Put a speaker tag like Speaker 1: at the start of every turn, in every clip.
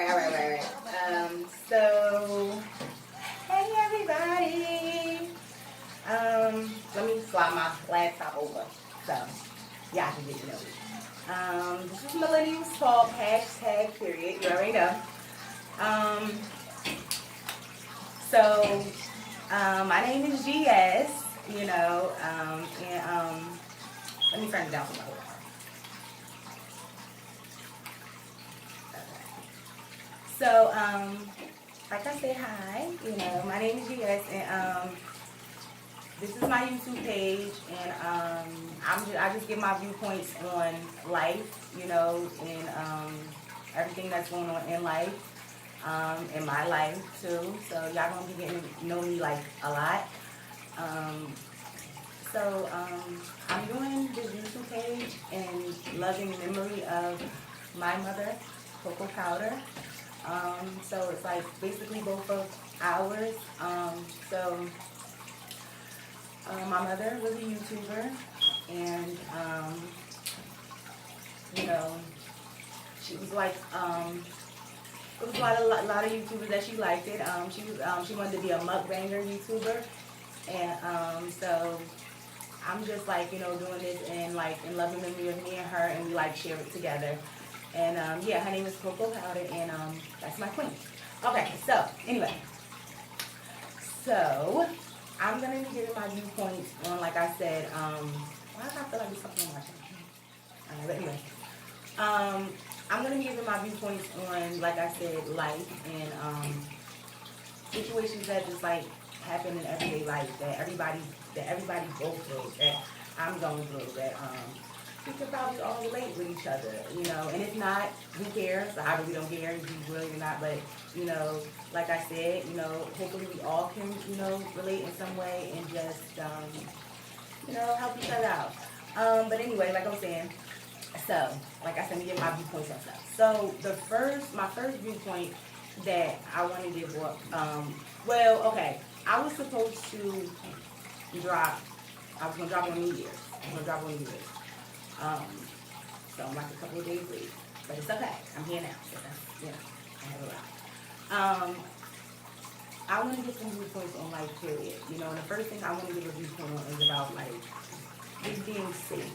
Speaker 1: right. So, hey everybody. Let me slide my laptop over so y'all can get to know me. This is Millennials Talk, hashtag period. You already know. Um, so, my name is GS, and let me turn it down for my whole So, like I said, hi. My name is GS, and this is my YouTube page, and I just give my viewpoints on life, and everything that's going on in life, in my life too. So y'all gonna be getting to know me like a lot. Um, I'm doing this YouTube page in loving memory of my mother, Cocoa Powder. So it's like basically both of ours. So my mother was a YouTuber, and you know, she was like, it was a lot of YouTubers that she liked it. She wanted to be a mukbanger YouTuber, and so I'm just like doing this and like in loving memory of me and her, and we like share it together. And yeah, her name is Cocoa Powder, and that's my queen. Okay, so anyway, so I'm gonna be giving my viewpoints on, like I said, why do I feel like there's something on my channel? But anyway, I'm gonna be giving my viewpoints on, like I said, life and situations that just like happen in everyday life that everybody goes through, that I'm going through, that we could probably all relate with each other, and if not, who cares? I really don't care if you really or not, but like I said, hopefully we all can, relate in some way and just help each other out. But anyway, like I was saying, so like I said, let me give my viewpoints on stuff. So my first viewpoint that I want to give up, okay, I was supposed to drop, I was gonna drop on New Year's. Um, so I'm like a couple of days late, but it's okay. I'm here now, so that's, I have a lot. I want to get some viewpoints on life, period. And the first thing I want to give a viewpoint on is about like just being safe.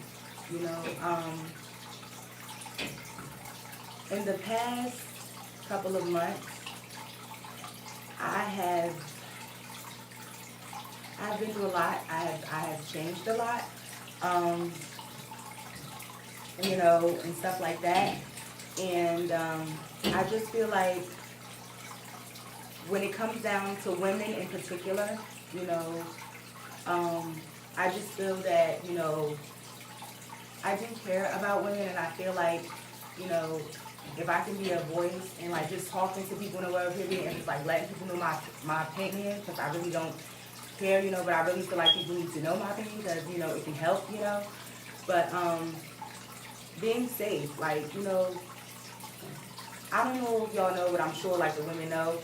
Speaker 1: In the past couple of months, I've been through a lot. I have changed a lot. And stuff like that. And I just feel like when it comes down to women in particular, I just feel that, I do care about women, and I feel like, if I can be a voice and like just talking to people in the world, period, and just like letting people know my opinion, because I really don't care, but I really feel like people need to know my opinion because, it can help, But being safe, like, I don't know if y'all know, but I'm sure like the women know.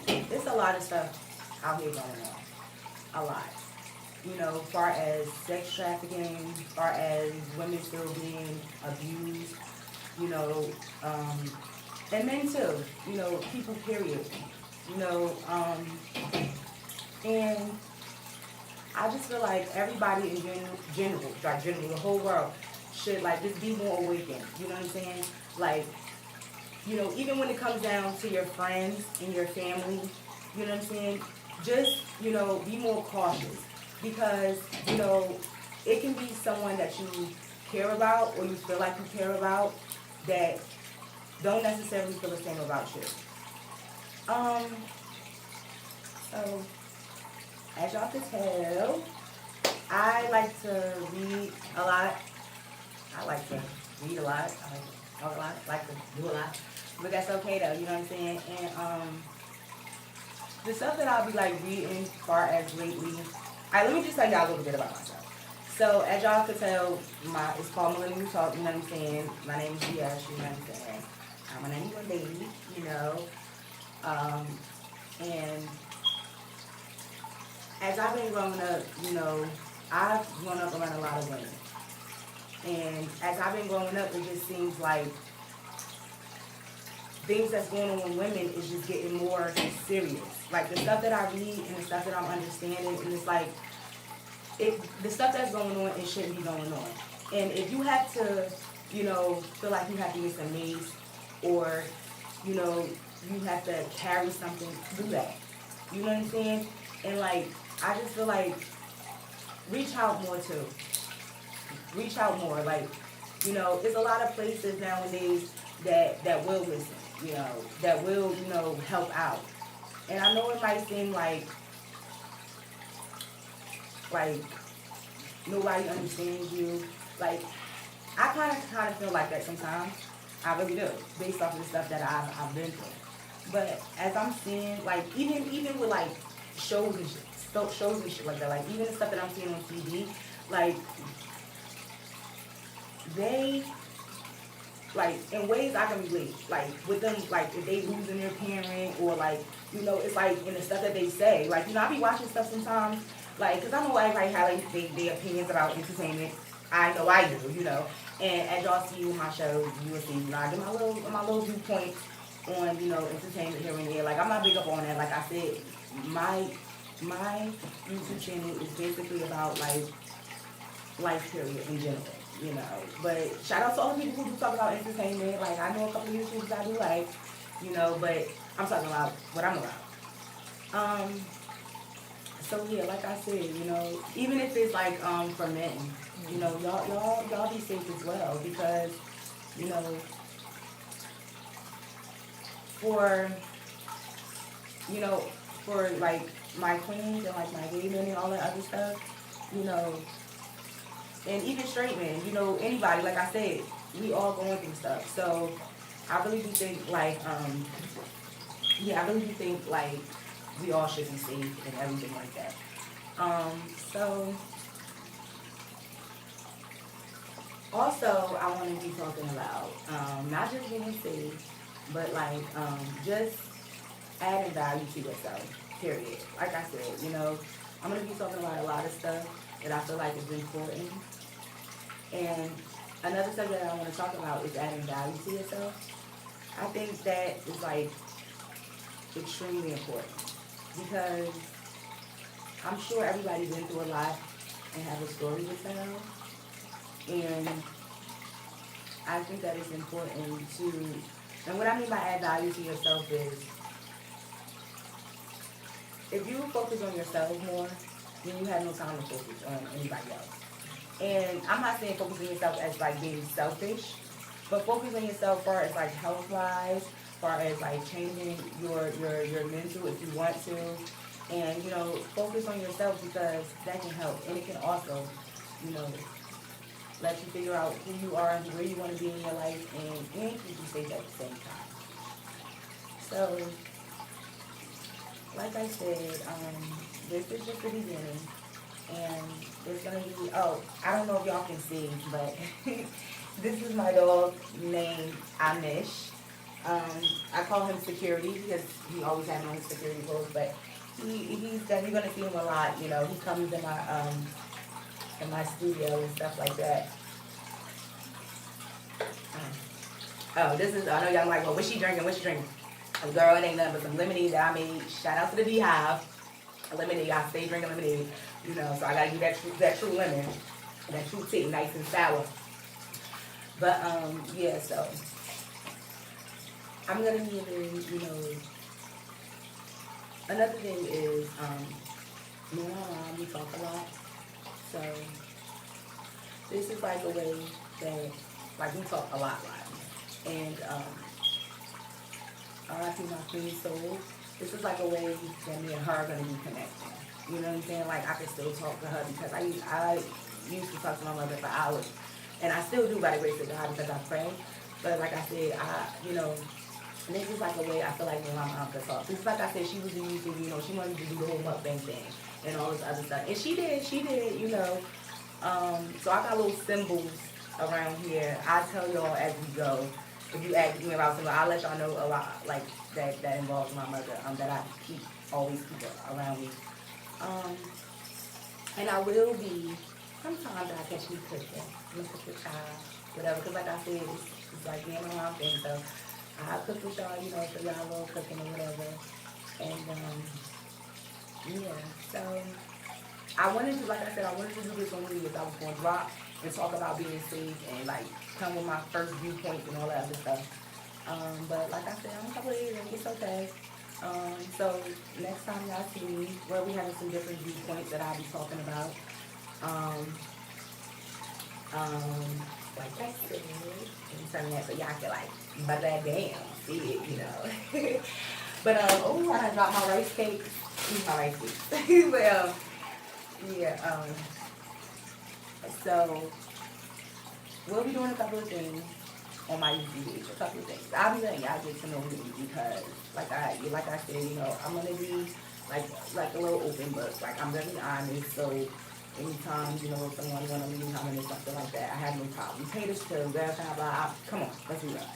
Speaker 1: There's a lot of stuff out here going on. A lot. As far as sex trafficking, as far as women still being abused, and men too, people period. And I just feel like everybody in general, the whole world should like just be more awakened. You know what I'm saying? Like, even when it comes down to your friends and your family, you know what I'm saying? Just, be more cautious because, it can be someone that you care about or you feel like you care about that don't necessarily feel the same about you. So as y'all can tell, I like to read a lot. I like to read a lot. I like to talk a lot. I like to do a lot. But that's okay though, you know what I'm saying? And the stuff that I'll be like reading as far as lately. Let me just tell y'all a little bit about myself. So as y'all can tell, it's called Millennials Talk, you know what I'm saying? My name is Gia, you know what I'm saying? I'm an 91 baby, and as I've been growing up, I've grown up around a lot of women. And as I've been growing up, it just seems like things that's going on with women is just getting more serious. Like the stuff that I read and the stuff that I'm understanding, and it's like the stuff that's going on, it shouldn't be going on. And if you have to, feel like you have to get some mace, or you know, you have to carry something, do that. You know what I'm saying? And like, I just feel like reach out more too. Reach out more. Like, there's a lot of places nowadays that will listen, that will, help out. And I know it might seem like nobody understands you. Like, I kind of feel like that sometimes. I really do, based off of the stuff that I've been through. But as I'm seeing, like, even with like shows and shit like that, like even the stuff that I'm seeing on TV, like they, like, in ways I can relate, like with them, like if they losing their parent, or like, it's like in the stuff that they say, like, I be watching stuff sometimes, like, because I know everybody have like their opinions about entertainment. I know I do, and as y'all see with my shows, you will see, I do my little viewpoints on, entertainment here and there. Like, I'm not big up on that. Like I said, my YouTube channel is basically about like life period in general. But shout out to all the people who do talk about entertainment. Like, I know a couple of YouTubers I do like, but I'm talking about what I'm about. So yeah, like I said, even if it's like for men, y'all be safe as well, because, for for like my queens and like my gay men and all that other stuff, and even straight men, anybody, like I said, we all going through stuff. So I really do think like, I really do think like we all should be safe and everything like that. So also I want to be talking about not just being safe, but like just adding value to yourself. Period. Like I said, I'm gonna be talking about a lot of stuff that I feel like is important. And another subject that I want to talk about is adding value to yourself. I think that is like extremely important, because I'm sure everybody's been through a lot and have a story to tell. And I think that it's important to, and what I mean by add value to yourself is, if you focus on yourself more, then you have no time to focus on anybody else. And I'm not saying focus on yourself as like being selfish, but focus on yourself far as like health wise, far as like changing your mental if you want to. And focus on yourself, because that can help. And it can also, let you figure out who you are and where you want to be in your life, and keep you safe at the same time. So, like I said, this is just the beginning. And there's going to be, I don't know if y'all can see, but this is my dog named Amish. I call him Security because he always had on security clothes, but you're going to see him a lot. He comes in my studio and stuff like that. This is, I know y'all like, well, what's she drinking? Oh, girl, it ain't nothing but some lemonade that I made. Shout out to the Beehive. Lemonade, I stay drinking lemonade. So I gotta give that true lemon, that true tea, nice and sour. But yeah, so I'm gonna be in, another thing is, me and my mom, we talk a lot. So this is like a way that, like, we talk a lot. And RIP my queen soul. This is like a way that me and her are gonna be connecting. You know what I'm saying? Like, I can still talk to her, because I used to talk to my mother for hours. And I still do, by the grace of God, because I pray. But like I said, this is like a way I feel like me and my mom could talk. This is like I said, she was in YouTube, she wanted to do the whole mukbang thing and all this other stuff. And she did, so I got little symbols around here. I tell y'all as we go. If you ask me about something, I'll let y'all know a lot, like, that involves my mother, that I always keep around me. And I will be, sometimes I catch me cooking, Mr. Child, whatever, because like I said, it's like me and my mom thing, so I'll cook with y'all, you know, for y'all little cooking or whatever. And yeah, so I wanted to, like I said, I wanted to do this on New Year's. I was going to drop and talk about being saved and like come with my first viewpoints and all that other stuff. But like I said, I'm a couple of years in, it's okay. So next time y'all see me, well, we having some different viewpoints that I'll be talking about. Um, like I said, and something that so y'all can like, but that damn, see it, you know. But oh, I done dropped my rice cake. These my rice cakes. Well, yeah. So we'll be doing a couple of things on my YouTube page. A couple of things. I'll be letting y'all get to know me because, like I said, you know, I'm gonna be like a little open book. Like I'm really honest. So anytime you know someone wanna leave a comment or something like that, I have no problem. You pay this to blah blah blah. Come on, let's do that.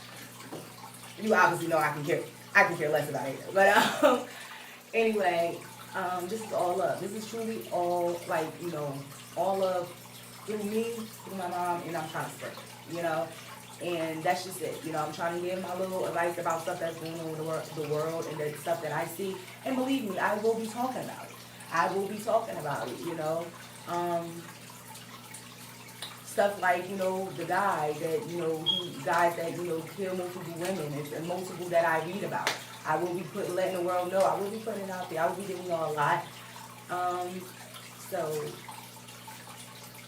Speaker 1: You obviously know I can care less about it. But anyway, this is all love. This is truly all like, you know, all love through me, through my mom, and I'm trying to spread it, you know. And that's just it. You know, I'm trying to give my little advice about stuff that's going on with the world and the stuff that I see. And believe me, I will be talking about it. I will be talking about it, you know. Stuff like, you know, the guy that, you know, guys that, you know, kill multiple women and multiple that I read about. I will be letting the world know. I will be putting it out there. I will be giving y'all a lot. So,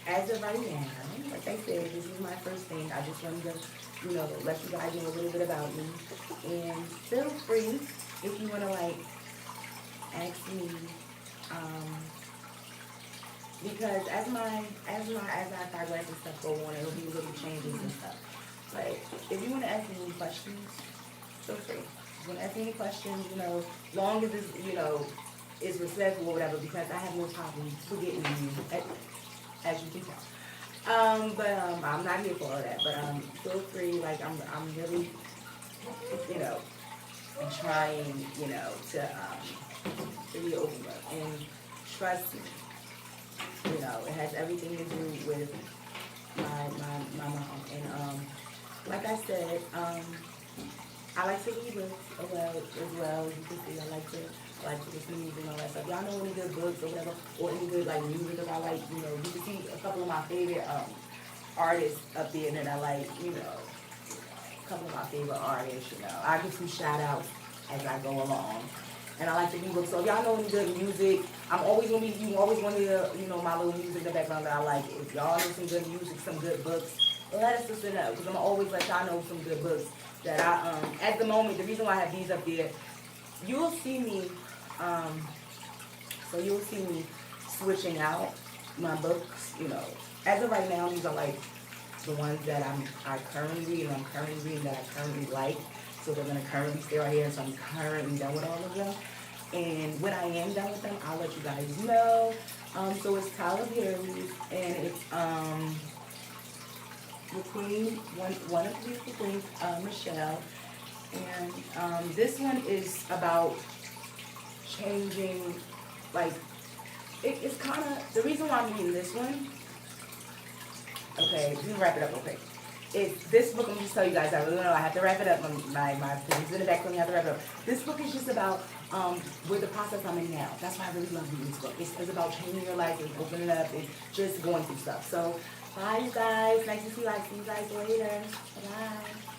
Speaker 1: as of right now, like I said, this is my first thing. I just wanted to, you know, let you guys know a little bit about me. And feel free if you want to, like, ask me, because as my progress and stuff go on, it'll be little changes and stuff. Like, if you want to ask me any questions, feel free. If you want to ask me any questions, you know, long as it's, you know, is respectful or whatever, because I have no problem forgetting you, as you can tell. But I'm not here for all that. But feel free. Like I'm really, you know, trying, you know, to be open up and trust me. You know, it has everything to do with my mom. And like I said, I like to read books as well. You can see I like to listen to music and all that stuff. Y'all know any good books or whatever, or any good like music that I like, you know, you can see a couple of my favorite artists up there that I like, you know, a couple of my favorite artists, you know. I give some shout outs as I go along. And I like to read books. So if y'all know any good music, you always want to hear, you know, my little music in the background that I like. If y'all know some good music, some good books, let us listen up, because I'm always let y'all know some good books that I, at the moment, the reason why I have these up there, you'll see me, so you'll see me switching out my books, you know. As of right now, these are like the ones that I currently read, and I'm currently reading that I currently like. So they're going to currently stay right here, so I'm currently done with all of them. And when I am done with them, I'll let you guys know. So it's Tyler Perry's, and it's the Queen, one of the beautiful queens, Michelle. And this one is about changing, like, it's kind of, the reason why I'm reading this one, okay, we can wrap it up real quick. This book, I'm just tell you guys, I really know I have to wrap it up. My things in the back, so I have to wrap it up. This book is just about with the process I'm in now. That's why I really love reading this book. It's about changing your life and opening up and just going through stuff. So, bye, you guys. Nice to see you guys. See you guys later. Bye.